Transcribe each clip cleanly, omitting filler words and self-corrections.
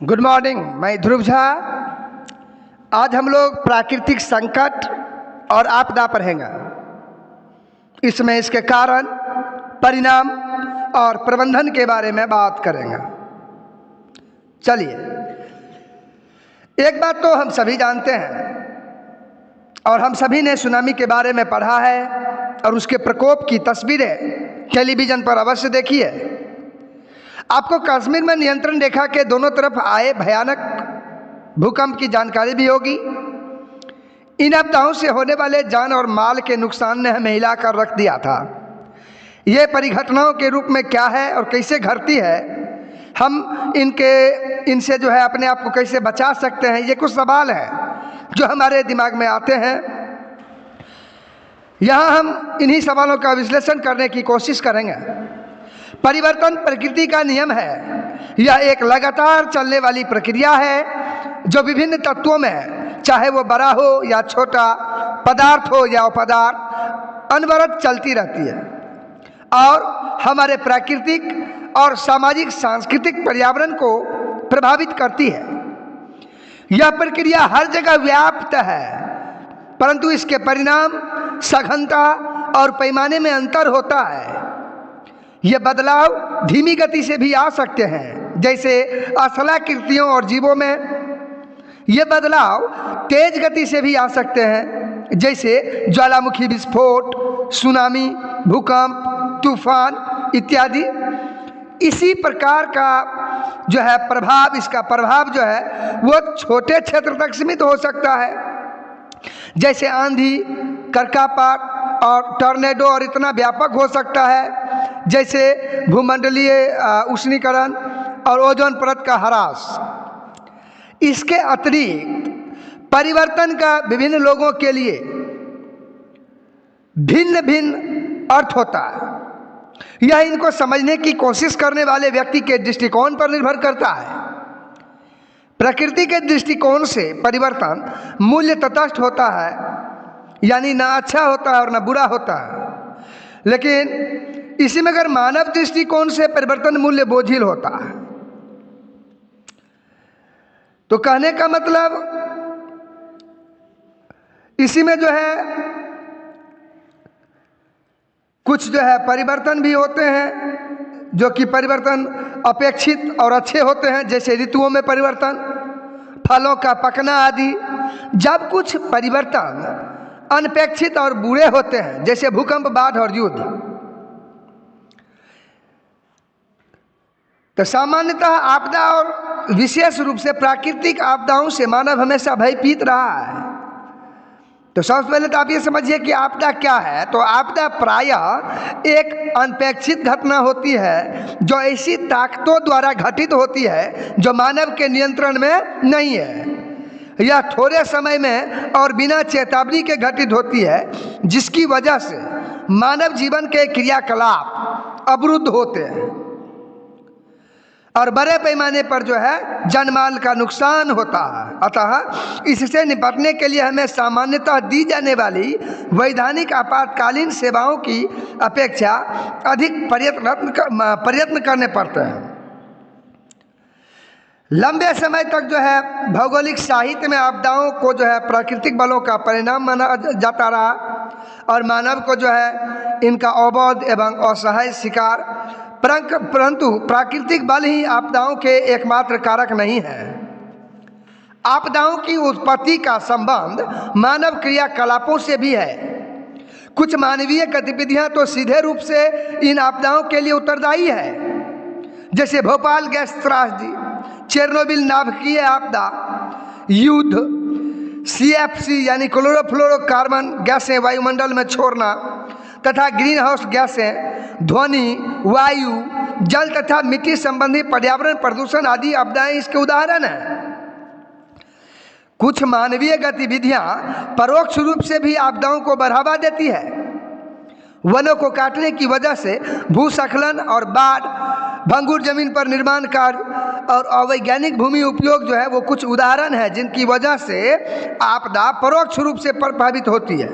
Good morning, मैं ध्रुव झा। आज हम लोग प्राकृतिक संकट और आपदा पर हैंगे। इसमें इसके कारण, परिणाम और प्रबंधन के बारे में बात करेंगे। चलिए, एक बात तो हम सभी जानते हैं और हम सभी ने सुनामी के बारे में पढ़ा है और उसके प्रकोप की तस्वीरें टेलीविज़न पर अवश्य देखी है। आपको कश्मीर में नियंत्रण रेखा के दोनों तरफ आए भयानक भूकंप की जानकारी भी होगी। इन आपदाओं से होने वाले जान और माल के नुकसान ने हमें हिलाकर रख दिया था। ये परिघटनाओं के रूप में क्या है और कैसे घटती है, हम इनसे जो है अपने आप को कैसे बचा सकते हैं, ये कुछ सवाल हैं जो हमारे दिमाग में आते हैं। यहाँ हम इन्हीं सवालों का विश्लेषण करने की कोशिश करेंगे। परिवर्तन प्रकृति का नियम है। यह एक लगातार चलने वाली प्रक्रिया है जो विभिन्न तत्वों में, चाहे वो बड़ा हो या छोटा, पदार्थ हो या अपदार्थ, अनवरत चलती रहती है और हमारे प्राकृतिक और सामाजिक सांस्कृतिक पर्यावरण को प्रभावित करती है। यह प्रक्रिया हर जगह व्याप्त है, परंतु इसके परिणाम, सघनता और पैमाने में अंतर होता है। ये बदलाव धीमी गति से भी आ सकते हैं, जैसे स्थलाकृतियों और जीवों में। ये बदलाव तेज गति से भी आ सकते हैं, जैसे ज्वालामुखी विस्फोट, सुनामी, भूकंप, तूफान इत्यादि। इसी प्रकार का जो है प्रभाव, इसका प्रभाव जो है वो छोटे क्षेत्र तक सीमित हो सकता है, जैसे आंधी, कर्कापात और टॉर्नेडो, और इतना व्यापक हो सकता है जैसे भूमंडलीय उष्णीकरण और ओजोन परत का ह्रास। इसके अतिरिक्त परिवर्तन का विभिन्न लोगों के लिए भिन्न भिन्न अर्थ होता है। यह इनको समझने की कोशिश करने वाले व्यक्ति के दृष्टिकोण पर निर्भर करता है। प्रकृति के दृष्टिकोण से परिवर्तन मूल्य तटस्थ होता है, यानी ना अच्छा होता है और ना बुरा होता है। लेकिन इसी में अगर मानव दृष्टिकोण से परिवर्तन मूल्य बोझिल होता है। तो कहने का मतलब, इसी में जो है कुछ जो है परिवर्तन भी होते हैं जो कि परिवर्तन अपेक्षित और अच्छे होते हैं, जैसे ऋतुओं में परिवर्तन, फलों का पकना आदि। जब कुछ परिवर्तन अनपेक्षित और बुरे होते हैं, जैसे भूकंप, बाढ़ और युद्ध। तो सामान्यतः आपदा और विशेष रूप से प्राकृतिक आपदाओं से मानव हमेशा भयभीत रहा है। तो सबसे पहले तो आप ये समझिए कि आपदा क्या है। तो आपदा प्रायः एक अनपेक्षित घटना होती है जो ऐसी ताकतों द्वारा घटित होती है जो मानव के नियंत्रण में नहीं है। यह थोड़े समय में और बिना चेतावनी के घटित होती है, जिसकी वजह से मानव जीवन के क्रियाकलाप अवरुद्ध होते हैं और बड़े पैमाने पर जो है जानमाल का नुकसान होता है। अतः इससे निपटने के लिए हमें सामान्यतः दी जाने वाली वैधानिक आपातकालीन सेवाओं की अपेक्षा अधिक प्रयत्न करने पड़ते हैं। लंबे समय तक जो है भौगोलिक साहित्य में आपदाओं को जो है प्राकृतिक बलों का परिणाम माना जाता रहा और मानव को जो है इनका अवैध एवं असहाय शिकार। परंतु प्राकृतिक बल ही आपदाओं के एकमात्र कारक नहीं है। आपदाओं की उत्पत्ति का संबंध मानव क्रियाकलापों से भी है। कुछ मानवीय गतिविधियां तो सीधे रूप से इन आपदाओं के लिए उत्तरदायी है, जैसे भोपाल गैस त्रासदी, चेरनोबिल नाभिकीय आपदा, युद्ध, CFC यानी क्लोरोफ्लोरोकार्बन गैसें वायुमंडल में छोड़ना तथा ग्रीन हाउस गैसें, ध्वनि, वायु, जल तथा मिट्टी संबंधी पर्यावरण प्रदूषण आदि आपदाएं इसके उदाहरण हैं। कुछ मानवीय गतिविधियां परोक्ष रूप से भी आपदाओं को बढ़ावा देती है। वनों को काटने की वजह से भूस्खलन और बाढ़, भंगुर जमीन पर निर्माण कार्य और अवैज्ञानिक भूमि उपयोग जो है वो कुछ उदाहरण है जिनकी वजह से आपदा परोक्ष रूप से प्रभावित होती है।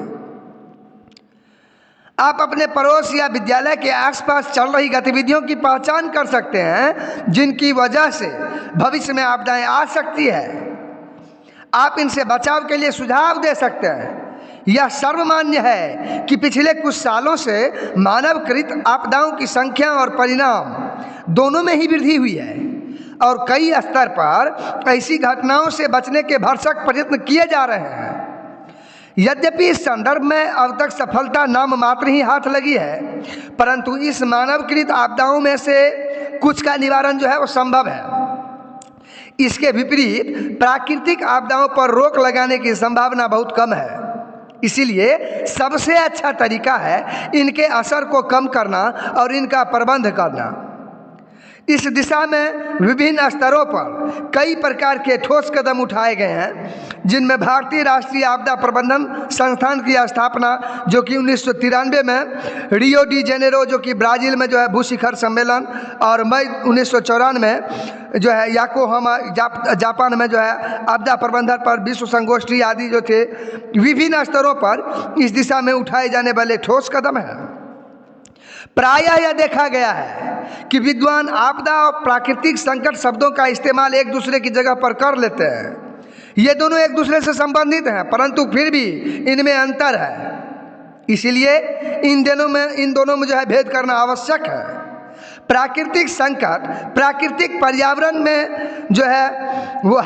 आप अपने पड़ोस या विद्यालय के आसपास चल रही गतिविधियों की पहचान कर सकते हैं जिनकी वजह से भविष्य में आपदाएं आ सकती है। आप इनसे बचाव के लिए सुझाव दे सकते हैं। यह सर्वमान्य है कि पिछले कुछ सालों से मानवकृत आपदाओं की संख्या और परिणाम दोनों में ही वृद्धि हुई है और कई स्तर पर ऐसी घटनाओं से बचने के भरसक प्रयत्न किए जा रहे हैं। यद्यपि इस संदर्भ में अब तक सफलता नाम मात्र ही हाथ लगी है, परंतु इस मानवकृत आपदाओं में से कुछ का निवारण जो है वो संभव है। इसके विपरीत प्राकृतिक आपदाओं पर रोक लगाने की संभावना बहुत कम है। इसीलिए सबसे अच्छा तरीका है इनके असर को कम करना और इनका प्रबंध करना। इस दिशा में विभिन्न स्तरों पर कई प्रकार के ठोस कदम उठाए गए हैं, जिनमें भारतीय राष्ट्रीय आपदा प्रबंधन संस्थान की स्थापना जो कि 1993 में रियो डी जेनेरो जो कि ब्राज़ील में जो है भूशिखर सम्मेलन, और मई 1994 में जो है याकोहामा जापान में जो है आपदा प्रबंधन पर विश्व संगोष्ठी आदि जो थे, विभिन्न स्तरों पर इस दिशा में उठाए जाने वाले ठोस कदम हैं। प्रायः यह देखा गया है कि विद्वान आपदा और प्राकृतिक संकट शब्दों का इस्तेमाल एक दूसरे की जगह पर कर लेते हैं। ये दोनों एक दूसरे से संबंधित हैं, परंतु फिर भी इनमें अंतर है। इसीलिए इन दोनों में जो है भेद करना आवश्यक है। प्राकृतिक संकट प्राकृतिक पर्यावरण में जो है वो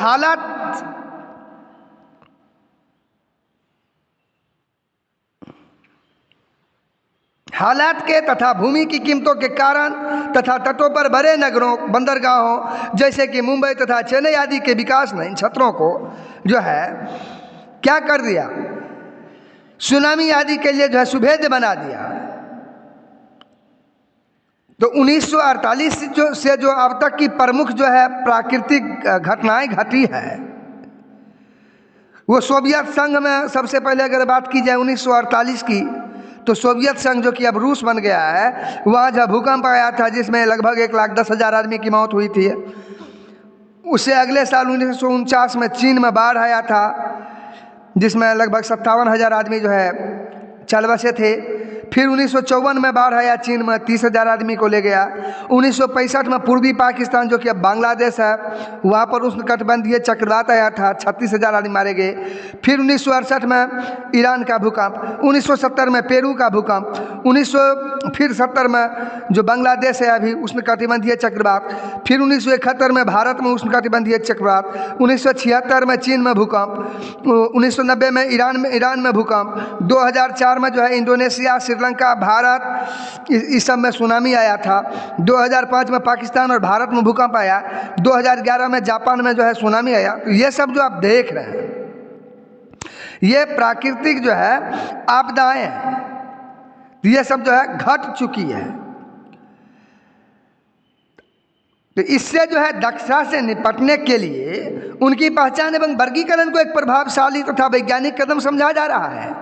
हालात के तथा भूमि की कीमतों के कारण तथा तटों पर बड़े नगरों बंदरगाहों जैसे कि मुंबई तथा चेन्नई आदि के विकास ने इन क्षेत्रों को जो है क्या कर दिया, सुनामी आदि के लिए जो है सुभेद्य बना दिया। तो 1948 से जो अब तक की प्रमुख जो है प्राकृतिक घटनाएं घटी है, वो सोवियत संघ में सबसे पहले अगर बात की जाए 1948 की, तो सोवियत संघ जो कि अब रूस बन गया है, वहाँ जब भूकंप आया था जिसमें लगभग 1,10,000 आदमी की मौत हुई थी। उससे अगले साल 1949 में चीन में बाढ़ आया था जिसमें लगभग 57,000 आदमी जो है चल बसे थे। फिर 1954 में बाढ़ आया चीन में, 30,000 आदमी को ले गया। 1965 में पूर्वी पाकिस्तान जो कि अब बांग्लादेश है, वहाँ पर उष्णकटिबंधीय चक्रवात आया था, 36,000 आदमी मारे गए। फिर 1968 में ईरान का भूकंप, 1970 में पेरू का भूकंप, 1970 में जो बांग्लादेश है अभी उष्णकटिबंधीय चक्रवात, फिर 1971 में भारत में उष्णकटिबंधीय चक्रवात, 1976 में चीन में भूकंप, 1990 में ईरान में भूकंप, 2004 में जो है इंडोनेशिया, श्रीलंका, भारत इस सब में सुनामी आया था। 2005 में पाकिस्तान और भारत में भूकंप आया। 2011 में जापान में जो है सुनामी आया। तो ये सब जो आप देख रहे हैं ये प्राकृतिक जो है आपदाएं हैं, ये सब जो है घट चुकी है। तो इससे जो है दक्षता से निपटने के लिए उनकी पहचान एवं वर्गीकरण को एक प्रभावशाली तथा वैज्ञानिक कदम समझा जा रहा है।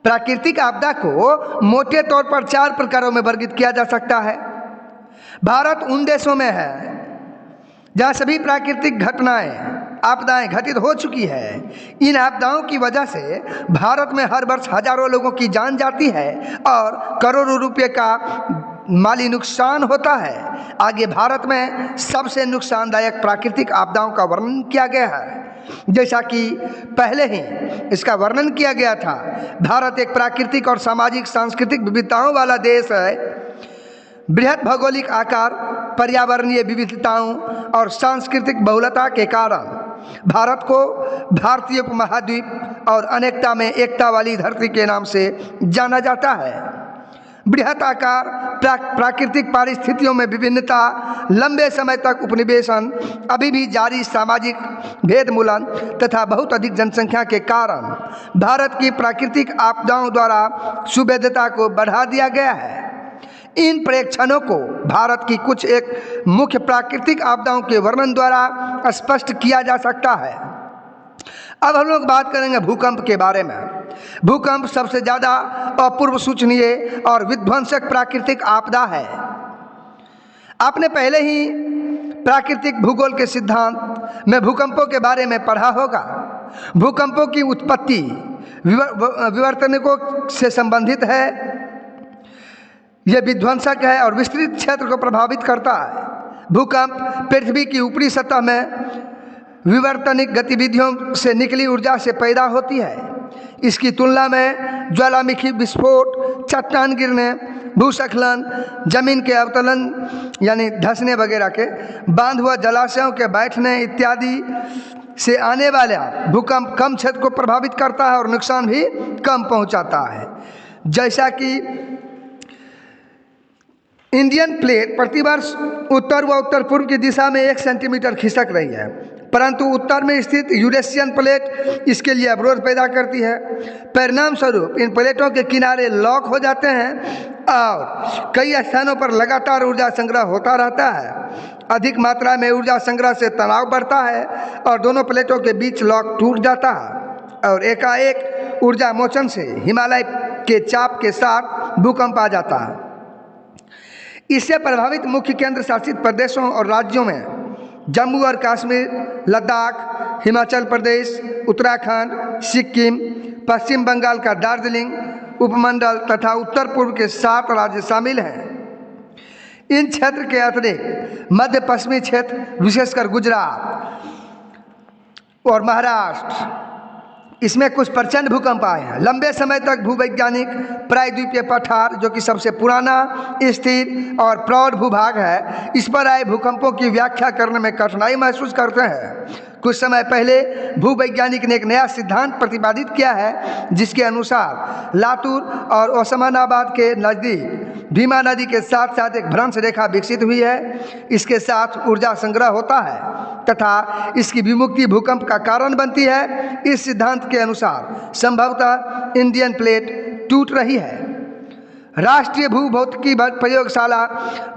प्राकृतिक आपदा को मोटे तौर पर 4 प्रकारों में वर्गीकृत किया जा सकता है। भारत उन देशों में है जहां सभी प्राकृतिक आपदाएं घटित हो चुकी है। इन आपदाओं की वजह से भारत में हर वर्ष हजारों लोगों की जान जाती है और करोड़ों रुपए का माली नुकसान होता है। आगे भारत में सबसे नुकसानदायक प्राकृतिक आपदाओं का वर्णन किया गया है। जैसा कि पहले ही इसका वर्णन किया गया था, भारत एक प्राकृतिक और सामाजिक सांस्कृतिक विविधताओं वाला देश है। बृहत भौगोलिक आकार, पर्यावरणीय विविधताओं और सांस्कृतिक बहुलता के कारण भारत को भारतीय उपमहाद्वीप और अनेकता में एकता वाली धरती के नाम से जाना जाता है। बृहत आकार, प्राकृतिक परिस्थितियों में विभिन्नता, लंबे समय तक उपनिवेशन, अभी भी जारी सामाजिक भेदमूलन तथा बहुत अधिक जनसंख्या के कारण भारत की प्राकृतिक आपदाओं द्वारा सुभेद्यता को बढ़ा दिया गया है। इन प्रेक्षणों को भारत की कुछ एक मुख्य प्राकृतिक आपदाओं के वर्णन द्वारा स्पष्ट किया जा सकता है। अब हम लोग बात करेंगे भूकंप के बारे में। भूकंप सबसे ज़्यादा अपूर्व सूचनीय और विध्वंसक प्राकृतिक आपदा है। आपने पहले ही प्राकृतिक भूगोल के सिद्धांत में भूकंपों के बारे में पढ़ा होगा। भूकंपों की उत्पत्ति विवर्तनिकों से संबंधित है। यह विध्वंसक है और विस्तृत क्षेत्र को प्रभावित करता है। भूकंप पृथ्वी की ऊपरी सतह में विवर्तनिक गतिविधियों से निकली ऊर्जा से पैदा होती है। इसकी तुलना में ज्वालामुखी विस्फोट, चट्टान गिरने, भूस्खलन, जमीन के अवतलन यानी धंसने वगैरह के, बांध हुआ जलाशयों के बैठने इत्यादि से आने वाला भूकंप कम क्षेत्र को प्रभावित करता है और नुकसान भी कम पहुंचाता है। जैसा कि इंडियन प्लेट प्रतिवर्ष उत्तर व उत्तर पूर्व की दिशा में 1 सेंटीमीटर खिसक रही है, परंतु उत्तर में स्थित यूरेशियन प्लेट इसके लिए अवरोध पैदा करती है। परिणाम स्वरूप इन प्लेटों के किनारे लॉक हो जाते हैं और कई स्थानों पर लगातार ऊर्जा संग्रह होता रहता है। अधिक मात्रा में ऊर्जा संग्रह से तनाव बढ़ता है और दोनों प्लेटों के बीच लॉक टूट जाता है और एकाएक ऊर्जा मोचन से हिमालय के चाप के साथ भूकंप आ जाता है। इससे प्रभावित मुख्य केंद्र शासित प्रदेशों और राज्यों में जम्मू और कश्मीर, लद्दाख, हिमाचल प्रदेश, उत्तराखंड, सिक्किम, पश्चिम बंगाल का दार्जिलिंग उपमंडल तथा उत्तर पूर्व के 7 राज्य शामिल हैं। इन क्षेत्र के अतिरिक्त मध्य पश्चिमी क्षेत्र विशेषकर गुजरात और महाराष्ट्र, इसमें कुछ प्रचंड भूकंप आए हैं। लंबे समय तक भूवैज्ञानिक प्रायद्वीपीय पठार, जो कि सबसे पुराना, स्थिर और प्रौढ़ भूभाग है, इस पर आए भूकंपों की व्याख्या करने में कठिनाई महसूस करते हैं। कुछ समय पहले भूवैज्ञानिक ने एक नया सिद्धांत प्रतिपादित किया है, जिसके अनुसार लातूर और ओस्मानाबाद के नज़दीक भीमा नदी के साथ साथ एक भ्रंश रेखा विकसित हुई है। इसके साथ ऊर्जा संग्रह होता है तथा इसकी विमुक्ति भूकंप का कारण बनती है। इस सिद्धांत के अनुसार संभवतः इंडियन प्लेट टूट रही है। राष्ट्रीय भूभौतिकी प्रयोगशाला,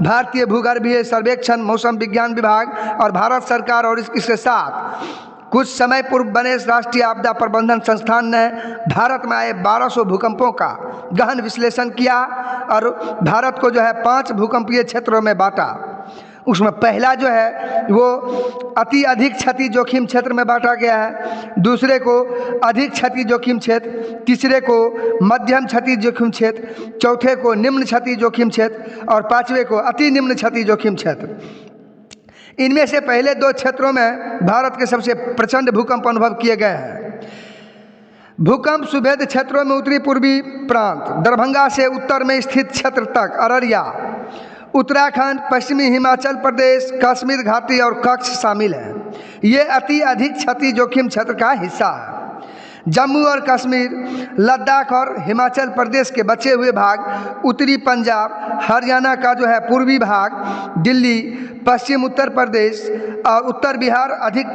भारतीय भूगर्भीय सर्वेक्षण, मौसम विज्ञान विभाग और भारत सरकार और इसके साथ कुछ समय पूर्व बने राष्ट्रीय आपदा प्रबंधन संस्थान ने भारत में आए 1200 भूकंपों का गहन विश्लेषण किया और भारत को जो है 5 भूकंपीय क्षेत्रों में बांटा। उसमें पहला जो है वो अति अधिक क्षति जोखिम क्षेत्र में बांटा गया है, दूसरे को अधिक क्षति जोखिम क्षेत्र, तीसरे को मध्यम क्षति जोखिम क्षेत्र, चौथे को निम्न क्षति जोखिम क्षेत्र और पांचवें को अति निम्न क्षति जोखिम क्षेत्र। इनमें से पहले 2 क्षेत्रों में भारत के सबसे प्रचंड भूकंप अनुभव किए गए हैं। भूकंप सुभेद क्षेत्रों में उत्तरी पूर्वी प्रांत, दरभंगा से उत्तर में स्थित क्षेत्र तक, अररिया, उत्तराखंड, पश्चिमी हिमाचल प्रदेश, कश्मीर घाटी और कच्छ शामिल हैं। ये अति अधिक क्षति जोखिम क्षेत्र का हिस्सा है। जम्मू और कश्मीर, लद्दाख और हिमाचल प्रदेश के बचे हुए भाग, उत्तरी पंजाब, हरियाणा का जो है पूर्वी भाग, दिल्ली, पश्चिम उत्तर प्रदेश और उत्तर बिहार अधिक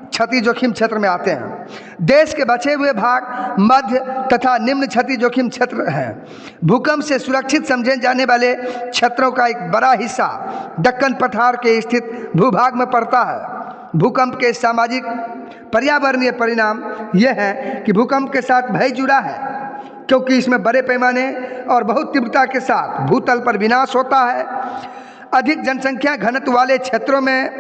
क्षति जोखिम क्षेत्र में आते हैं। देश के बचे हुए भाग मध्य तथा निम्न क्षति जोखिम क्षेत्र हैं। भूकंप से सुरक्षित समझे जाने वाले क्षेत्रों का एक बड़ा हिस्सा दक्कन पठार के स्थित भूभाग में पड़ता है। भूकंप के सामाजिक पर्यावरणीय परिणाम यह है कि भूकंप के साथ भय जुड़ा है, क्योंकि इसमें बड़े पैमाने और बहुत तीव्रता के साथ भूतल पर विनाश होता है। अधिक जनसंख्या घनत्व वाले क्षेत्रों में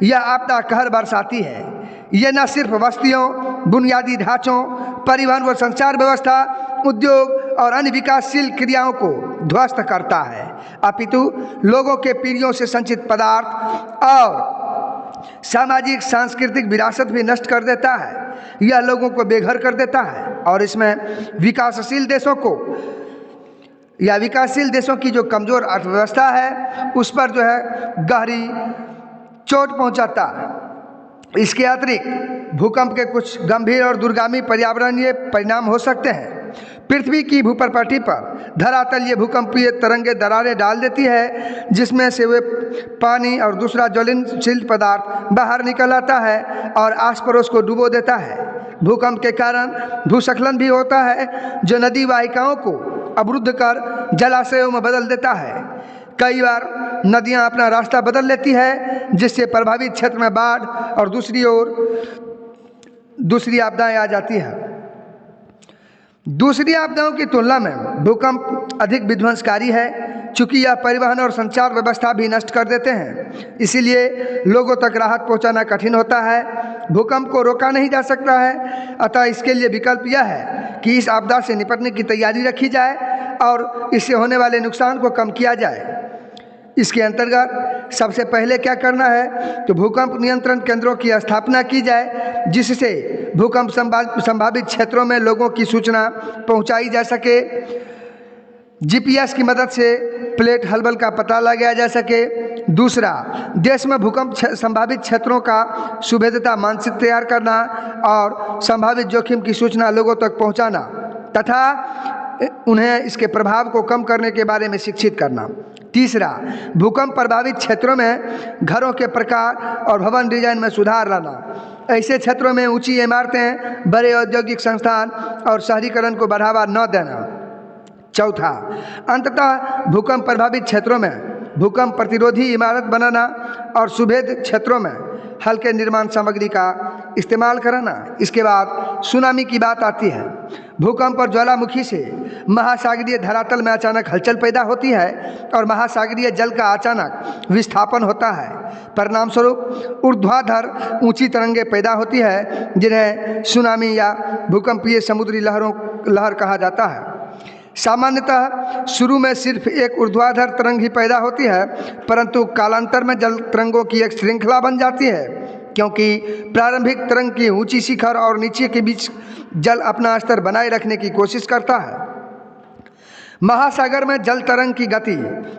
यह आपदा कहर बरसाती है। यह न सिर्फ बस्तियों, बुनियादी ढांचों, परिवहन व संचार व्यवस्था, उद्योग और अन्य विकासशील क्रियाओं को ध्वस्त करता है, अपितु लोगों के पीढ़ियों से संचित पदार्थ और सामाजिक सांस्कृतिक विरासत भी नष्ट कर देता है। यह लोगों को बेघर कर देता है और इसमें विकासशील देशों की जो कमज़ोर अर्थव्यवस्था है उस पर जो है गहरी चोट पहुंचाता है। इसके अतिरिक्त भूकंप के कुछ गंभीर और दूरगामी पर्यावरणीय परिणाम हो सकते हैं। पृथ्वी की भूप्रपट्टी पर धरातलीय भूकंपीय तरंगें दरारें डाल देती है, जिसमें से वे पानी और दूसरा ज्वलनशील पदार्थ बाहर निकल आता है और आस पड़ोस को डुबो देता है। भूकंप के कारण भूस्खलन भी होता है, जो नदी वाहिकाओं को अवरुद्ध कर जलाशयों में बदल देता है। कई बार नदियां अपना रास्ता बदल लेती है, जिससे प्रभावित क्षेत्र में बाढ़ और दूसरी ओर दूसरी आपदाएं आ जाती हैं। दूसरी आपदाओं की तुलना में भूकंप अधिक विध्वंसकारी है, चूँकि यह परिवहन और संचार व्यवस्था भी नष्ट कर देते हैं, इसीलिए लोगों तक राहत पहुंचाना कठिन होता है। भूकंप को रोका नहीं जा सकता है, अतः इसके लिए विकल्प यह है कि इस आपदा से निपटने की तैयारी रखी जाए और इससे होने वाले नुकसान को कम किया जाए। इसके अंतर्गत सबसे पहले क्या करना है तो भूकंप नियंत्रण केंद्रों की स्थापना की जाए, जिससे भूकंप संभावित क्षेत्रों में लोगों की सूचना पहुंचाई जा सके। जीपीएस की मदद से प्लेट हलबल का पता लगाया जा सके। दूसरा, देश में भूकंप संभावित क्षेत्रों का सुभेद्यता मानचित्र तैयार करना और संभावित जोखिम की सूचना लोगों तक पहुंचाना तथा उन्हें इसके प्रभाव को कम करने के बारे में शिक्षित करना। तीसरा, भूकंप प्रभावित क्षेत्रों में घरों के प्रकार और भवन डिजाइन में सुधार लाना। ऐसे क्षेत्रों में ऊंची इमारतें, बड़े औद्योगिक संस्थान और शहरीकरण को बढ़ावा न देना। चौथा, अंततः भूकंप प्रभावित क्षेत्रों में भूकंप प्रतिरोधी इमारत बनाना और सुभेद क्षेत्रों में हल्के निर्माण सामग्री का इस्तेमाल कराना। इसके बाद सुनामी की बात आती है। भूकंप और ज्वालामुखी से महासागरीय धरातल में अचानक हलचल पैदा होती है और महासागरीय जल का अचानक विस्थापन होता है। परिणाम स्वरूप ऊर्ध्वाधर ऊंची तरंगें पैदा होती है, जिन्हें सुनामी या भूकंपीय समुद्री लहर कहा जाता है। सामान्यतः शुरू में सिर्फ एक ऊर्ध्वाधर तरंग ही पैदा होती है, परंतु कालांतर में जल तरंगों की एक श्रृंखला बन जाती है, क्योंकि प्रारंभिक तरंग की ऊंची शिखर और नीचे के बीच जल अपना स्तर बनाए रखने की कोशिश करता है। महासागर में जल तरंग की गति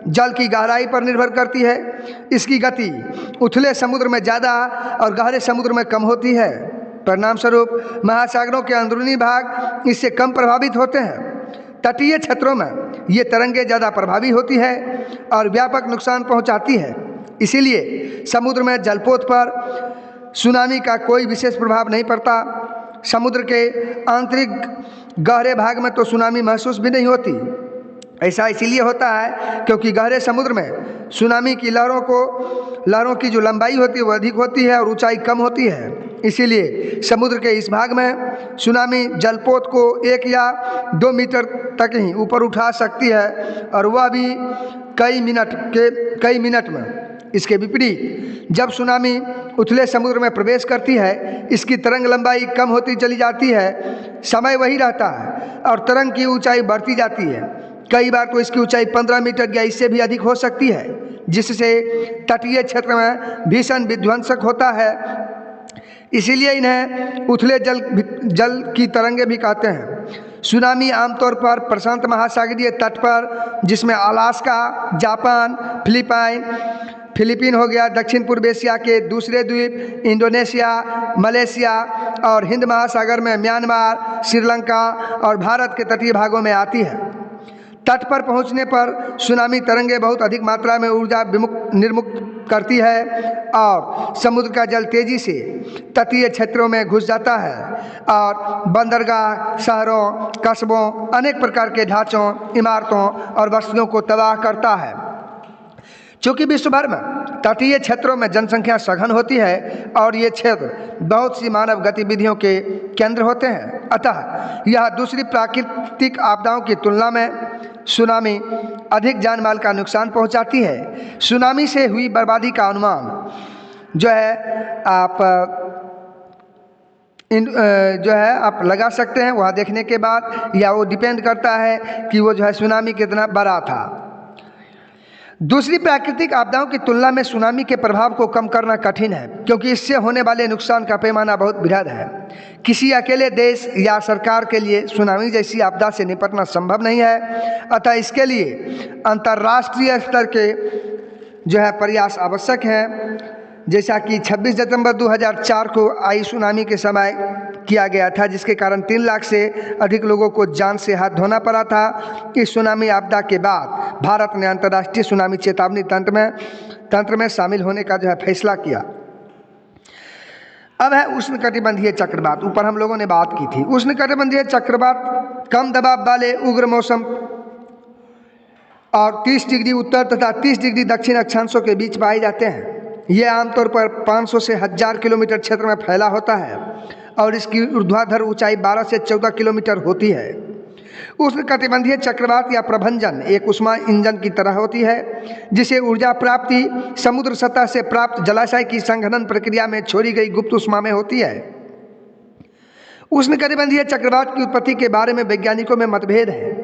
जल की गहराई पर निर्भर करती है। इसकी गति उथले समुद्र में ज़्यादा और गहरे समुद्र में कम होती है। परिणाम स्वरूप महासागरों के अंदरूनी भाग इससे कम प्रभावित होते हैं। तटीय क्षेत्रों में ये तरंगें ज़्यादा प्रभावी होती है और व्यापक नुकसान पहुंचाती है। इसीलिए समुद्र में जलपोत पर सुनामी का कोई विशेष प्रभाव नहीं पड़ता। समुद्र के आंतरिक गहरे भाग में तो सुनामी महसूस भी नहीं होती। ऐसा इसीलिए होता है क्योंकि गहरे समुद्र में सुनामी की लहरों की जो लंबाई होती है वो अधिक होती है और ऊंचाई कम होती है। इसीलिए समुद्र के इस भाग में सुनामी जलपोत को 1 या 2 मीटर तक ही ऊपर उठा सकती है और वह भी कई मिनट में। इसके विपरीत जब सुनामी उथले समुद्र में प्रवेश करती है, इसकी तरंग लंबाई कम होती चली जाती है, समय वही रहता है और तरंग की ऊंचाई बढ़ती जाती है। कई बार तो इसकी ऊंचाई 15 मीटर या इससे भी अधिक हो सकती है, जिससे तटीय क्षेत्र में भीषण विध्वंसक होता है। इसीलिए इन्हें उथले जल की तरंगें भी कहते हैं। सुनामी आमतौर पर प्रशांत महासागरीय तट पर, जिसमें अलास्का, जापान, फिलीपीन हो गया, दक्षिण पूर्व एशिया के दूसरे द्वीप, इंडोनेशिया, मलेशिया और हिंद महासागर में म्यांमार, श्रीलंका और भारत के तटीय भागों में आती है। तट पर पहुंचने पर सुनामी तरंगें बहुत अधिक मात्रा में ऊर्जा निर्मुक्त करती है और समुद्र का जल तेजी से तटीय क्षेत्रों में घुस जाता है और बंदरगाह, शहरों, कस्बों, अनेक प्रकार के ढांचों, इमारतों और बस्तियों को तबाह करता है। चूँकि विश्व भर में तटीय क्षेत्रों में जनसंख्या सघन होती है और ये क्षेत्र बहुत सी मानव गतिविधियों के केंद्र होते हैं, अतः यह दूसरी प्राकृतिक आपदाओं की तुलना में सुनामी अधिक जान माल का नुकसान पहुंचाती है। सुनामी से हुई बर्बादी का अनुमान जो है आप लगा सकते हैं वहाँ देखने के बाद, या वो डिपेंड करता है कि वो जो है सुनामी कितना बड़ा था। दूसरी प्राकृतिक आपदाओं की तुलना में सुनामी के प्रभाव को कम करना कठिन है, क्योंकि इससे होने वाले नुकसान का पैमाना बहुत बृहद है। किसी अकेले देश या सरकार के लिए सुनामी जैसी आपदा से निपटना संभव नहीं है, अतः इसके लिए अंतर्राष्ट्रीय स्तर के जो है प्रयास आवश्यक हैं। जैसा कि 26 सितंबर 2004 को आई सुनामी के समय किया गया था, जिसके कारण 3 लाख से अधिक लोगों को जान से हाथ धोना पड़ा था। इस सुनामी आपदा के बाद भारत ने अंतर्राष्ट्रीय सुनामी चेतावनी तंत्र में शामिल होने का जो है फैसला किया। अब है उष्णकटिबंधीय चक्रवात। ऊपर हम लोगों ने बात की थी। उष्णकटिबंधीय चक्रवात कम दबाव वाले उग्र मौसम और 30 डिग्री उत्तर तथा 30 डिग्री दक्षिण अक्षांशों के बीच पाए जाते हैं। ये आमतौर पर 500 से 1000 किलोमीटर क्षेत्र में फैला होता है और इसकी ऊर्ध्वाधर ऊंचाई 12 से 14 किलोमीटर होती है। उष्णकटिबंधीय चक्रवात या प्रभंजन एक उष्मा इंजन की तरह होती है, जिसे ऊर्जा प्राप्ति समुद्र सतह से प्राप्त जलाशय की संघनन प्रक्रिया में छोड़ी गई गुप्त उष्मा में होती है। उष्णकटिबंधीय चक्रवात की उत्पत्ति के बारे में वैज्ञानिकों में मतभेद है।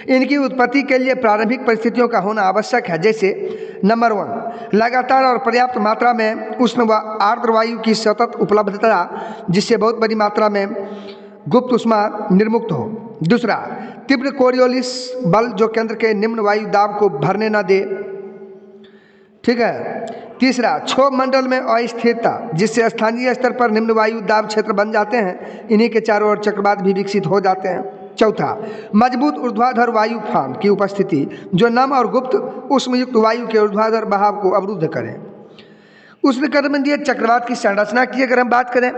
इनकी उत्पत्ति के लिए प्रारंभिक परिस्थितियों का होना आवश्यक है, जैसे नंबर 1 लगातार और पर्याप्त मात्रा में उष्ण व आर्द्र वायु की सतत उपलब्धता, जिससे बहुत बड़ी मात्रा में गुप्त उष्मा निर्मुक्त हो। दूसरा, तीव्र कोरियोलिस बल जो केंद्र के निम्न वायु दाब को भरने न दे। ठीक है। तीसरा, क्षोभ मंडल में अस्थिरता, जिससे स्थानीय स्तर पर निम्न वायु दाब क्षेत्र बन जाते हैं। इन्हीं के चारों ओर चक्रवात भी विकसित हो जाते हैं। चौथा, मजबूत ऊर्ध्वाधर वायु फान की उपस्थिति, जो नम और गुप्त उष्मयुक्त वायु के ऊर्ध्वाधर बहाव को अवरुद्ध करें। उष्णकटिबंधीय चक्रवात की संरचना की अगर हम बात करें,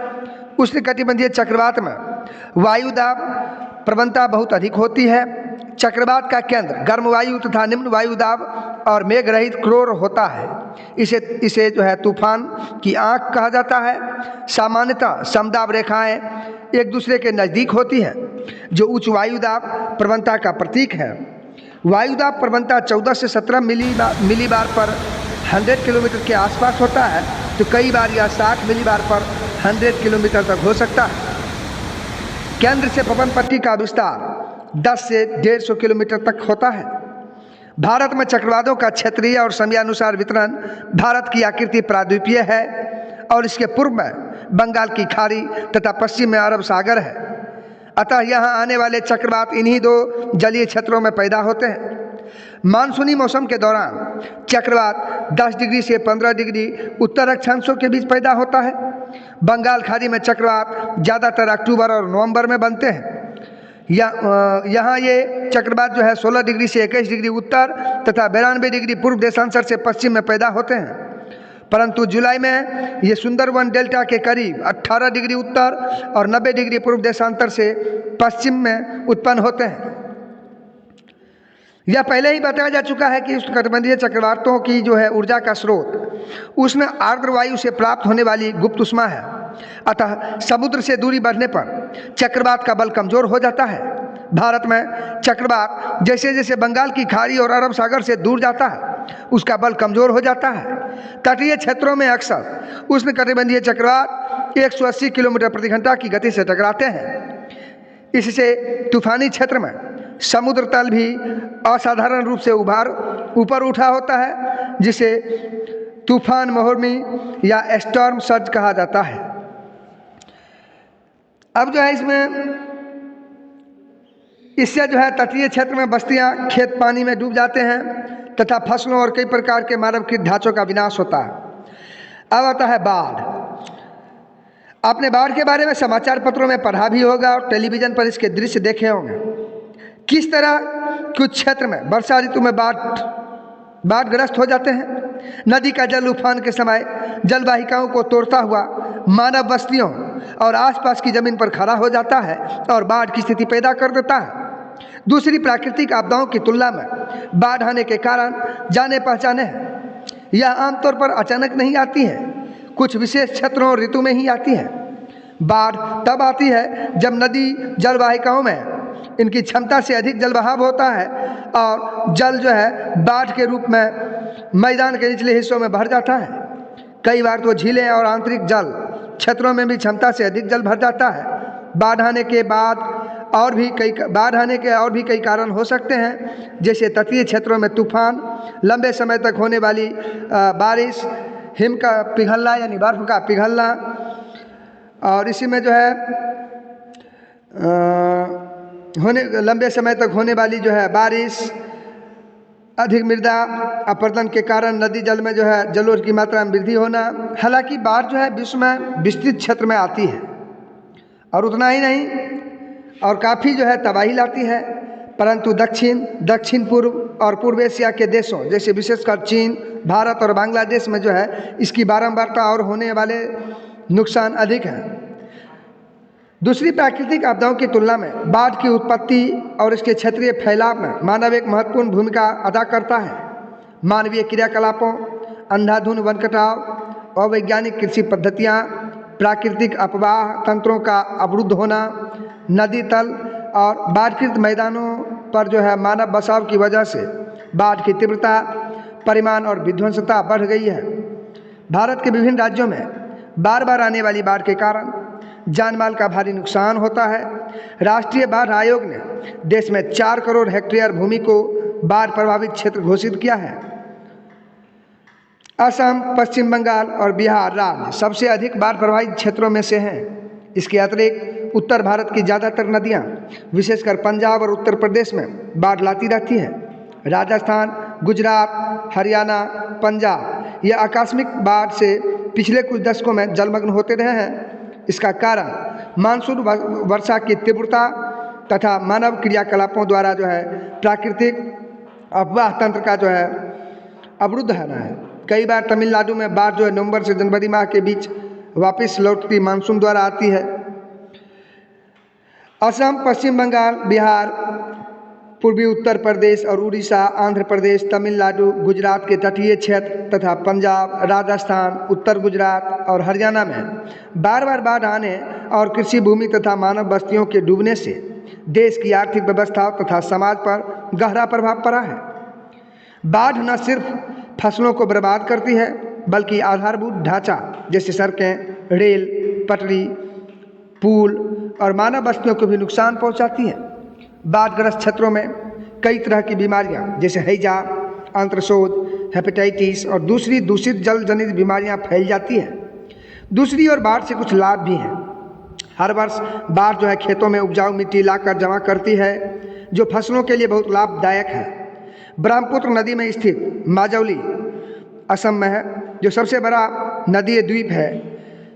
उष्णकटिबंधीय चक्रवात में वायु दाब प्रवणता बहुत अधिक होती है। चक्रवात का केंद्र गर्म वायु तथा निम्न वायु दाब और मेघ रहित क्रोर होता है। इसे जो है तूफान की आंख कहा जाता है। सामान्यतः समदाब रेखाएं एक दूसरे के नज़दीक होती है, जो उच्च वायुदाब प्रवणता का प्रतीक है। वायुदाब प्रवणता 14 से 17 मिलीबार पर 100 किलोमीटर के आसपास होता है, तो कई बार यह 60 मिलीबार पर 100 किलोमीटर तक हो सकता है। केंद्र से पवन पट्टी का विस्तार 10 से 150 किलोमीटर तक होता है। भारत में चक्रवातों का क्षेत्रीय और समयानुसार वितरण भारत की आकृति प्राद्वीपीय है और इसके पूर्व में बंगाल की खाड़ी तथा पश्चिम में अरब सागर है। अतः यहाँ आने वाले चक्रवात इन्हीं दो जलीय क्षेत्रों में पैदा होते हैं। मानसूनी मौसम के दौरान चक्रवात 10 डिग्री से 15 डिग्री उत्तर अक्षांशों के बीच पैदा होता है। बंगाल खाड़ी में चक्रवात ज़्यादातर अक्टूबर और नवंबर में बनते हैं। यहाँ ये चक्रवात जो है 16 डिग्री से 21 डिग्री उत्तर तथा 92 डिग्री पूर्व देशांतर से पश्चिम में पैदा होते हैं, परंतु जुलाई में ये सुंदरवन डेल्टा के करीब 18 डिग्री उत्तर और 90 डिग्री पूर्व देशांतर से पश्चिम में उत्पन्न होते हैं। यह पहले ही बताया जा चुका है कि उष्णकटिबंधीय चक्रवातों की जो है ऊर्जा का स्रोत उष्ण आर्द्र वायु से प्राप्त होने वाली गुप्त उष्मा है। अतः समुद्र से दूरी बढ़ने पर चक्रवात का बल कमजोर हो जाता है। भारत में चक्रवात जैसे जैसे बंगाल की खाड़ी और अरब सागर से दूर जाता है, उसका बल कमजोर हो जाता है। तटीय क्षेत्रों में अक्सर उष्णकटिबंधीय चक्रवात 180 किलोमीटर प्रति घंटा की गति से टकराते हैं। इससे तूफानी क्षेत्र में समुद्र तल भी असाधारण रूप से ऊपर उठा होता है, जिसे तूफान महोर्मी या स्टॉर्म सर्ज कहा जाता है। अब जो है इससे जो है तटीय क्षेत्र में बस्तियां खेत पानी में डूब जाते हैं तथा फसलों और कई प्रकार के मानवकृत ढांचों का विनाश होता है। अब आता है बाढ़। आपने बाढ़ के बारे में समाचार पत्रों में पढ़ा भी होगा और टेलीविज़न पर इसके दृश्य देखे होंगे। किस तरह कुछ क्षेत्र में वर्षा ऋतु में बाढ़ग्रस्त हो जाते हैं। नदी का जल उफान के समय जलवाहिकाओं को तोड़ता हुआ मानव बस्तियों और आसपास की जमीन पर खड़ा हो जाता है और बाढ़ की स्थिति पैदा कर देता है। दूसरी प्राकृतिक आपदाओं की तुलना में बाढ़ आने के कारण जाने पहचाने हैं। यह आमतौर पर अचानक नहीं आती है, कुछ विशेष क्षेत्रों और ऋतु में ही आती है। बाढ़ तब आती है जब नदी जलवाहिकाओं में इनकी क्षमता से अधिक जल बहाव होता है और जल जो है बाढ़ के रूप में मैदान के निचले हिस्सों में भर जाता है। कई बार तो झीलें और आंतरिक जल क्षेत्रों में भी क्षमता से अधिक जल भर जाता है। बाढ़ आने के और भी कई कारण हो सकते हैं, जैसे तटीय क्षेत्रों में तूफान, लंबे समय तक होने वाली बारिश, हिम का पिघलना यानी बर्फ का पिघलना, और इसी में जो है लंबे समय तक होने वाली जो है बारिश, अधिक मृदा अपरदन के कारण नदी जल में जो है जलोढ़ की मात्रा में वृद्धि होना। हालांकि बाढ़ जो है विश्व में विस्तृत क्षेत्र में आती है और उतना ही नहीं और काफ़ी जो है तबाही लाती है, परंतु दक्षिण पूर्व और पूर्व एशिया के देशों जैसे विशेषकर चीन, भारत और बांग्लादेश में जो है इसकी बारंबारता और होने वाले नुकसान अधिक हैं। दूसरी प्राकृतिक आपदाओं की तुलना में बाढ़ की उत्पत्ति और इसके क्षेत्रीय फैलाव में मानव एक महत्वपूर्ण भूमिका अदा करता है। मानवीय क्रियाकलापों, अंधाधुंध वन कटाव, अवैज्ञानिक कृषि पद्धतियाँ, प्राकृतिक अपवाह तंत्रों का अवरुद्ध होना, नदी तल और बाढ़कृत मैदानों पर जो है मानव बसाव की वजह से बाढ़ की तीव्रता, परिमाण और विध्वंसता बढ़ गई है। भारत के विभिन्न राज्यों में बार बार आने वाली बाढ़ के कारण जान माल का भारी नुकसान होता है। राष्ट्रीय बाढ़ आयोग ने देश में 4 करोड़ हेक्टेयर भूमि को बाढ़ प्रभावित क्षेत्र घोषित किया है। असम, पश्चिम बंगाल और बिहार राज्य सबसे अधिक बाढ़ प्रभावित क्षेत्रों में से हैं। इसके अतिरिक्त उत्तर भारत की ज़्यादातर नदियां, विशेषकर पंजाब और उत्तर प्रदेश में बाढ़ लाती रहती हैं। राजस्थान, गुजरात, हरियाणा, पंजाब ये आकस्मिक बाढ़ से पिछले कुछ दशकों में जलमग्न होते रहे हैं। इसका कारण मानसून वर्षा की तीव्रता तथा मानव क्रियाकलापों द्वारा प्राकृतिक अफवाह तंत्र का अवरुद्ध रहना है। कई बार तमिलनाडु में बाढ़ नवंबर से जनवरी माह के बीच वापस लौटती मानसून द्वारा आती है। असम, पश्चिम बंगाल, बिहार, पूर्वी उत्तर प्रदेश और उड़ीसा, आंध्र प्रदेश, तमिलनाडु, गुजरात के तटीय क्षेत्र तथा पंजाब, राजस्थान, उत्तर गुजरात और हरियाणा में बार बार बाढ़ आने और कृषि भूमि तथा मानव बस्तियों के डूबने से देश की आर्थिक व्यवस्था तथा समाज पर गहरा प्रभाव पड़ा है। बाढ़ न सिर्फ फसलों को बर्बाद करती है बल्कि आधारभूत ढांचा जैसे सड़कें, रेल, पटरी, पुल और मानव बस्तियों को भी नुकसान पहुंचाती है। बाढ़ग्रस्त क्षेत्रों में कई तरह की बीमारियां जैसे हैजा, आंत्रशोथ, हेपेटाइटिस और दूसरी दूषित जल जनित बीमारियां फैल जाती हैं। दूसरी ओर बाढ़ से कुछ लाभ भी हैं। हर वर्ष बाढ़ खेतों में उपजाऊ मिट्टी लाकर जमा करती है जो फसलों के लिए बहुत लाभदायक है। ब्रह्मपुत्र नदी में स्थित माजौली असम में है, जो सबसे बड़ा नदीय द्वीप है।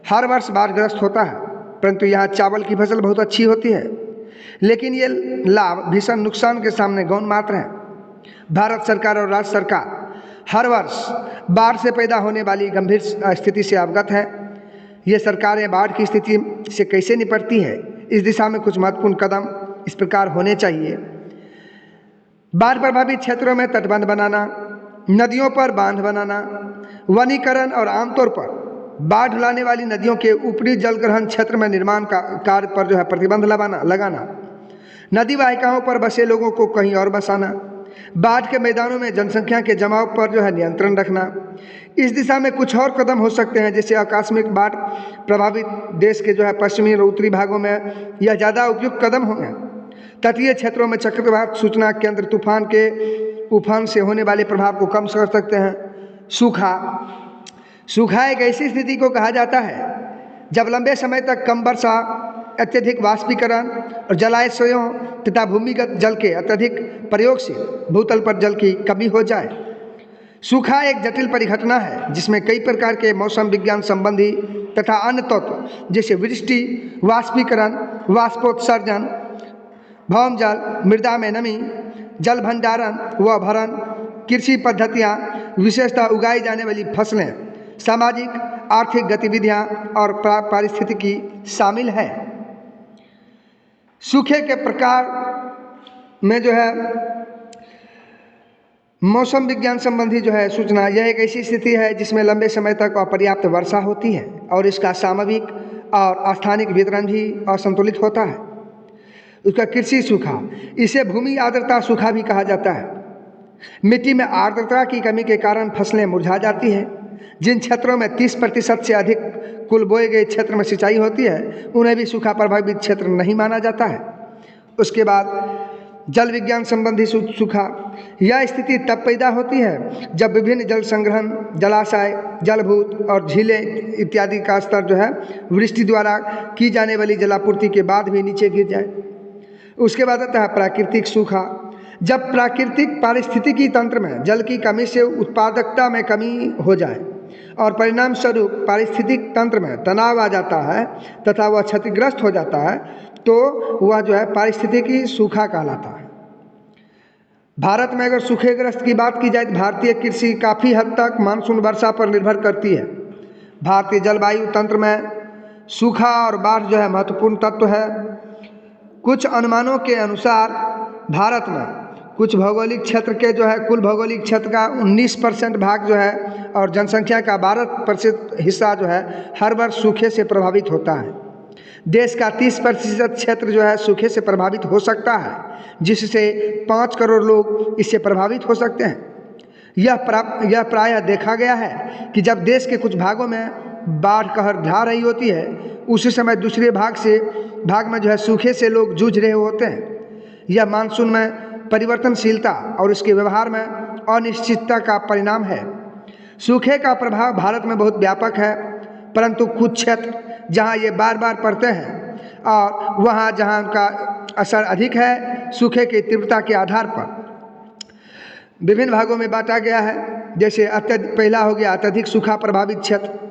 हर वर्ष बाढ़ग्रस्त होता है, परंतु यहाँ चावल की फसल बहुत अच्छी होती है। लेकिन ये लाभ भीषण नुकसान के सामने गौण मात्र है। भारत सरकार और राज्य सरकार हर वर्ष बाढ़ से पैदा होने वाली गंभीर स्थिति से अवगत है। ये सरकारें बाढ़ की स्थिति से कैसे निपटती है, इस दिशा में कुछ महत्वपूर्ण कदम इस प्रकार होने चाहिए। बाढ़ प्रभावित क्षेत्रों में तटबंध बनाना, नदियों पर बांध बनाना, वनीकरण और आमतौर पर बाढ़ लाने वाली नदियों के ऊपरी जलग्रहण क्षेत्र में निर्माण का कार्य पर प्रतिबंध लगाना, नदी वाहिकाओं पर बसे लोगों को कहीं और बसाना, बाढ़ के मैदानों में जनसंख्या के जमाव पर नियंत्रण रखना। इस दिशा में कुछ और कदम हो सकते हैं, जैसे आकस्मिक बाढ़ प्रभावित देश के पश्चिमी और उत्तरी भागों में यह ज़्यादा उपयुक्त कदम होंगे। तटीय क्षेत्रों में चक्रवात सूचना केंद्र तूफान के उफान से होने वाले प्रभाव को कम कर सकते हैं। सूखा एक ऐसी स्थिति को कहा जाता है जब लंबे समय तक कम वर्षा, अत्यधिक वाष्पीकरण और जलाशयों तथा भूमिगत जल के अत्यधिक प्रयोग से भूतल पर जल की कमी हो जाए। सूखा एक जटिल परिघटना है जिसमें कई प्रकार के मौसम विज्ञान संबंधी तथा अन्य तत्व जैसे वृष्टि, वाष्पीकरण, वाष्पोत्सर्जन, भौमजल, मृदा में नमी, जल भंडारण व भरण, कृषि पद्धतियाँ, विशेषतः उगाई जाने वाली फसलें, सामाजिक आर्थिक गतिविधियाँ और पारिस्थितिकी शामिल है। सूखे के प्रकार में मौसम विज्ञान संबंधी सूचना, यह एक ऐसी स्थिति है जिसमें लंबे समय तक अपर्याप्त वर्षा होती है और इसका सामयिक और स्थानिक वितरण भी असंतुलित होता है। उसका कृषि सूखा, इसे भूमि आर्द्रता सूखा भी कहा जाता है। मिट्टी में आर्द्रता की कमी के कारण फसलें मुरझा जाती हैं। जिन क्षेत्रों में 30% से अधिक कुल बोए गए क्षेत्र में सिंचाई होती है उन्हें भी सूखा प्रभावित क्षेत्र नहीं माना जाता है। उसके बाद जल विज्ञान संबंधी सूखा, यह स्थिति तब पैदा होती है जब विभिन्न जल संग्रहण, जलाशय, जलभूत और झीलें इत्यादि का स्तर वृष्टि द्वारा की जाने वाली जलापूर्ति के बाद भी नीचे गिर जाए। उसके बाद आता है प्राकृतिक सूखा। जब प्राकृतिक पारिस्थितिकी तंत्र में जल की कमी से उत्पादकता में कमी हो जाए और परिणाम स्वरूप पारिस्थितिक तंत्र में तनाव आ जाता है तथा वह क्षतिग्रस्त हो जाता है तो वह पारिस्थितिकी सूखा कहलाता है। भारत में अगर सूखेग्रस्त की बात की जाए तो भारतीय कृषि काफ़ी हद तक मानसून वर्षा पर निर्भर करती है। भारतीय जलवायु तंत्र में सूखा और बाढ़ महत्वपूर्ण तत्व है। कुछ अनुमानों के अनुसार भारत में कुछ भौगोलिक क्षेत्र के कुल भौगोलिक क्षेत्र का 19% भाग और जनसंख्या का 12% हिस्सा हर वर्ष सूखे से प्रभावित होता है। देश का 30% क्षेत्र सूखे से प्रभावित हो सकता है, जिससे 5 करोड़ लोग इससे प्रभावित हो सकते हैं। यह प्रायः देखा गया है कि जब देश के कुछ भागों में बाढ़ कहर ढा रही होती है, उसी समय दूसरे भाग में जो है सूखे से लोग जूझ रहे होते हैं। यह मानसून में परिवर्तनशीलता और इसके व्यवहार में अनिश्चितता का परिणाम है। सूखे का प्रभाव भारत में बहुत व्यापक है, परंतु कुछ क्षेत्र जहां ये बार बार पड़ते हैं और वहां जहां उनका असर अधिक है, सूखे की तीव्रता के आधार पर विभिन्न भागों में बांटा गया है। जैसे पहला हो गया अत्यधिक सूखा प्रभावित क्षेत्र।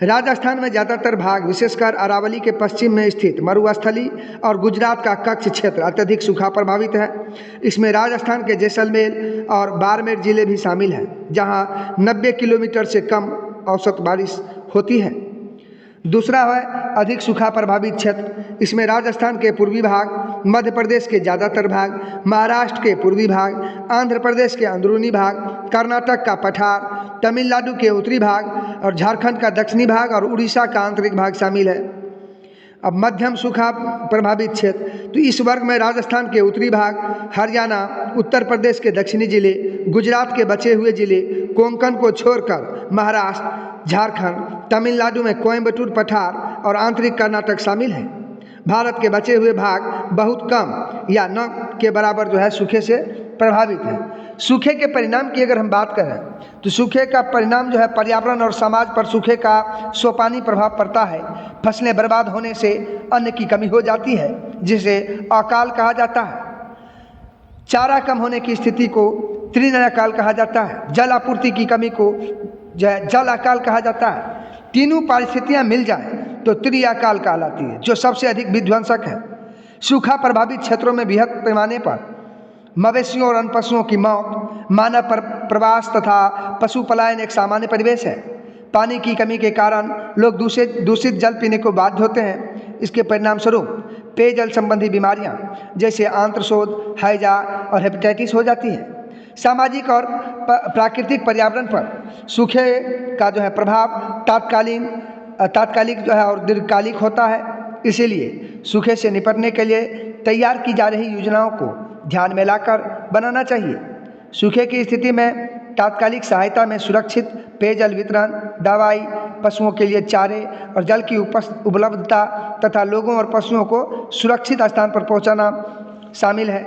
राजस्थान में ज़्यादातर भाग, विशेषकर अरावली के पश्चिम में स्थित मरुस्थली और गुजरात का कच्छ क्षेत्र अत्यधिक सूखा प्रभावित है। इसमें राजस्थान के जैसलमेर और बाड़मेर जिले भी शामिल हैं, जहां 90 किलोमीटर से कम औसत बारिश होती है। दूसरा है अधिक सूखा प्रभावित क्षेत्र। इसमें राजस्थान के पूर्वी भाग, मध्य प्रदेश के ज़्यादातर भाग, महाराष्ट्र के पूर्वी भाग, आंध्र प्रदेश के अंदरूनी भाग, कर्नाटक का पठार, तमिलनाडु के उत्तरी भाग और झारखंड का दक्षिणी भाग और उड़ीसा का आंतरिक भाग शामिल है। अब मध्यम सूखा प्रभावित क्षेत्र, तो इस वर्ग में राजस्थान के उत्तरी भाग, हरियाणा, उत्तर प्रदेश के दक्षिणी जिले, गुजरात के बचे हुए जिले, कोंकण को छोड़कर महाराष्ट्र, झारखंड, तमिलनाडु में कोयम्बटूर पठार और आंतरिक कर्नाटक शामिल है। भारत के बचे हुए भाग बहुत कम या न के बराबर जो है सूखे से प्रभावित है। सूखे के परिणाम की अगर हम बात करें तो सूखे का परिणाम जो है पर्यावरण और समाज पर सूखे का सोपानी प्रभाव पड़ता है। फसलें बर्बाद होने से अन्न की कमी हो जाती है, जिसे अकाल कहा जाता है। चारा कम होने की स्थिति को तृण अकाल कहा जाता है। जल आपूर्ति की कमी को जो है जल अकाल कहा जाता है। तीनों परिस्थितियां मिल जाए तो त्रिअकाल कहलाती है, जो सबसे अधिक विध्वंसक है। सूखा प्रभावित क्षेत्रों में बृहद पैमाने पर मवेशियों और अन्य पशुओं की मौत, मानव प्रवास तथा पशु पलायन एक सामान्य परिवेश है। पानी की कमी के कारण लोग दूषित जल पीने को बाध्य होते हैं। इसके परिणाम स्वरूप पेयजल संबंधी बीमारियां जैसे आंत्रशोथ, हैजा और हेपेटाइटिस हो जाती है। सामाजिक और प्राकृतिक पर्यावरण पर सूखे का जो है प्रभाव तात्कालिक जो है और दीर्घकालिक होता है। इसीलिए सूखे से निपटने के लिए तैयार की जा रही योजनाओं को ध्यान में लाकर बनाना चाहिए। सूखे की स्थिति में तात्कालिक सहायता में सुरक्षित पेयजल वितरण, दवाई, पशुओं के लिए चारे और जल की उपलब्धता तथा लोगों और पशुओं को सुरक्षित स्थान पर पहुंचाना शामिल है।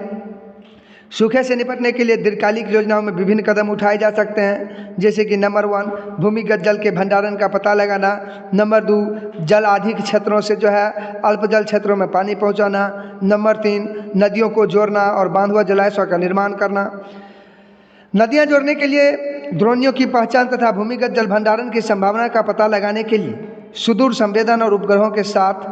सूखे से निपटने के लिए दीर्घकालिक योजनाओं में विभिन्न कदम उठाए जा सकते हैं, जैसे कि नंबर 1 भूमिगत जल के भंडारण का पता लगाना, नंबर 2 जल अधिक क्षेत्रों से जो है अल्प जल क्षेत्रों में पानी पहुंचाना, नंबर 3 नदियों को जोड़ना और बांध व जलाशयों का निर्माण करना। नदियां जोड़ने के लिए द्रोणियों की पहचान तथा भूमिगत जल भंडारण की संभावना का पता लगाने के लिए सुदूर संवेदन और उपग्रहों के साथ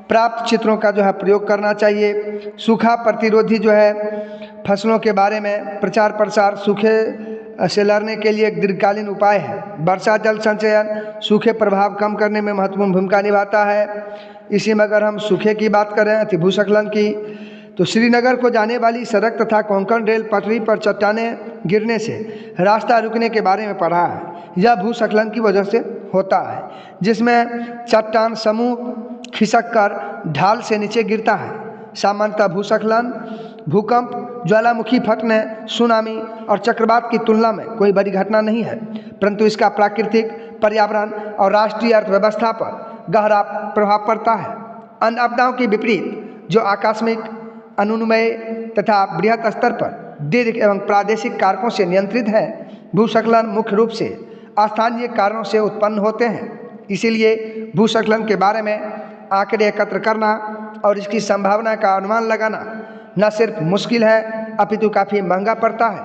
प्राप्त चित्रों का जो है प्रयोग करना चाहिए। सूखा प्रतिरोधी जो है फसलों के बारे में प्रचार प्रसार सूखे से लड़ने के लिए एक दीर्घकालीन उपाय है। वर्षा जल संचयन सूखे प्रभाव कम करने में महत्वपूर्ण भूमिका निभाता है। इसी में अगर हम सूखे की बात करें अति भूस्खलन की, तो श्रीनगर को जाने वाली सड़क तथा कोंकण रेल पटरी पर चट्टानें गिरने से रास्ता रुकने के बारे में पढ़ा है। यह भूस्खलन की वजह से होता है, जिसमें चट्टान समूह खिसक कर ढाल से नीचे गिरता है। सामान्यतः भूस्खलन भूकंप, ज्वालामुखी फटने, सुनामी और चक्रवात की तुलना में कोई बड़ी घटना नहीं है, परंतु इसका प्राकृतिक, पर्यावरण और राष्ट्रीय अर्थव्यवस्था पर गहरा प्रभाव पड़ता है। अन्य आपदाओं के विपरीत जो आकस्मिक, अनुन्वय तथा बृहत स्तर पर दीर्घ एवं प्रादेशिक कारकों से नियंत्रित है, भूस्खलन मुख्य रूप से स्थानीय कारणों से उत्पन्न होते हैं। इसीलिए भूस्खलन के बारे में आंकड़े एकत्र करना और इसकी संभावना का अनुमान लगाना न सिर्फ मुश्किल है अपितु काफ़ी महंगा पड़ता है।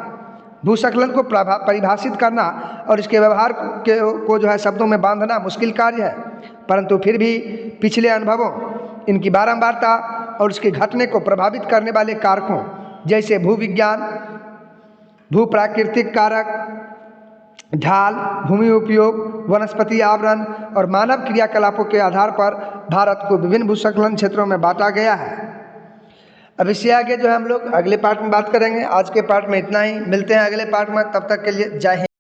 भूस्खलन को परिभाषित करना और इसके व्यवहार को जो है शब्दों में बांधना मुश्किल कार्य है, परंतु फिर भी पिछले अनुभवों, इनकी बारंबारता और इसके घटने को प्रभावित करने वाले कारकों जैसे भूविज्ञान, भूप्राकृतिक कारक, ढाल, भूमि उपयोग, वनस्पति आवरण और मानव क्रियाकलापों के आधार पर भारत को विभिन्न भूस्खलन क्षेत्रों में बांटा गया है। अब इससे आगे जो है हम लोग अगले पार्ट में बात करेंगे। आज के पार्ट में इतना ही, मिलते हैं अगले पार्ट में, तब तक के लिए जय हिंद।